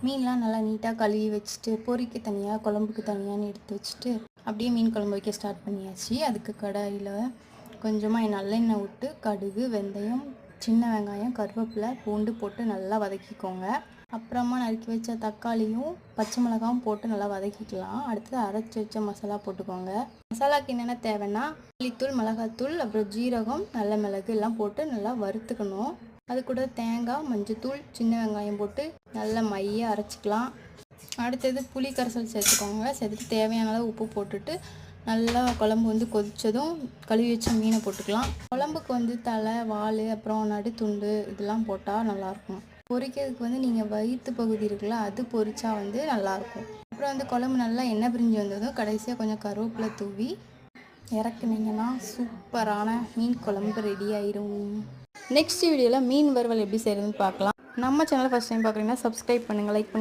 மீன்லாம் நல்லா நீட்டாக கழுவி வச்சுட்டு பொரிக்கு தனியாக குழம்புக்கு தனியான்னு எடுத்து வச்சுட்டு அப்படியே மீன் குழம்பு வைக்க ஸ்டார்ட் பண்ணியாச்சு. அதுக்கு கடாயில் கொஞ்சமாக நல்லெண்ணெய் விட்டு கடுகு, வெந்தயம், சின்ன வெங்காயம், கருவேப்பிலை, பூண்டு போட்டு நல்லா வதக்கிக்கோங்க. அப்புறமா நறுக்கி வச்ச தக்காளியும் பச்சை மிளகாவும் போட்டு நல்லா வதக்கிக்கலாம். அடுத்தது அரைச்சி வச்ச மசாலா போட்டுக்கோங்க. மசாலாவுக்கு என்னென்ன தேவைன்னா மல்லித்தூள், மிளகாத்தூள், அப்புறம் ஜீரகம், நல்ல மிளகு எல்லாம் போட்டு நல்லா வறுத்துக்கணும். அது கூட தேங்காய், மஞ்சத்தூள், சின்ன வெங்காயம் போட்டு நல்லா மையாக அரைச்சிக்கலாம். அடுத்தது புளி கரைசல் சேர்த்துக்கோங்க. சேர்த்துட்டு தேவையான அளவு உப்பு போட்டுட்டு நல்லா குழம்பு கொதித்ததும் கழுவி வச்ச மீனை போட்டுக்கலாம். குழம்புக்கு தலை, வால், அப்புறம் நடுத்துண்டு இதெல்லாம் போட்டால் நல்லாயிருக்கும். பொரிக்கிறதுக்கு நீங்கள் வயிற்று பகுதி இருக்குல்ல, அது பொரிச்சா நல்லாயிருக்கும். அப்புறம் குழம்பு நல்லா எண்ணெய் பிரிஞ்சு வந்ததும் கடைசியாக கொஞ்சம் கருவேப்பிலை தூவி இறக்குனீங்கன்னா சூப்பரான மீன் குழம்பு ரெடி ஆயிரும். நெக்ஸ்ட் வீடியோவில் மீன் வறுவல் எப்படி செய்கிறதுன்னு பார்க்கலாம். நம்ம சேனலை ஃபஸ்ட் டைம் பார்க்குறீங்கன்னா சப்ஸ்கிரைப் பண்ணுங்கள், லைக் பண்ணுங்கள்.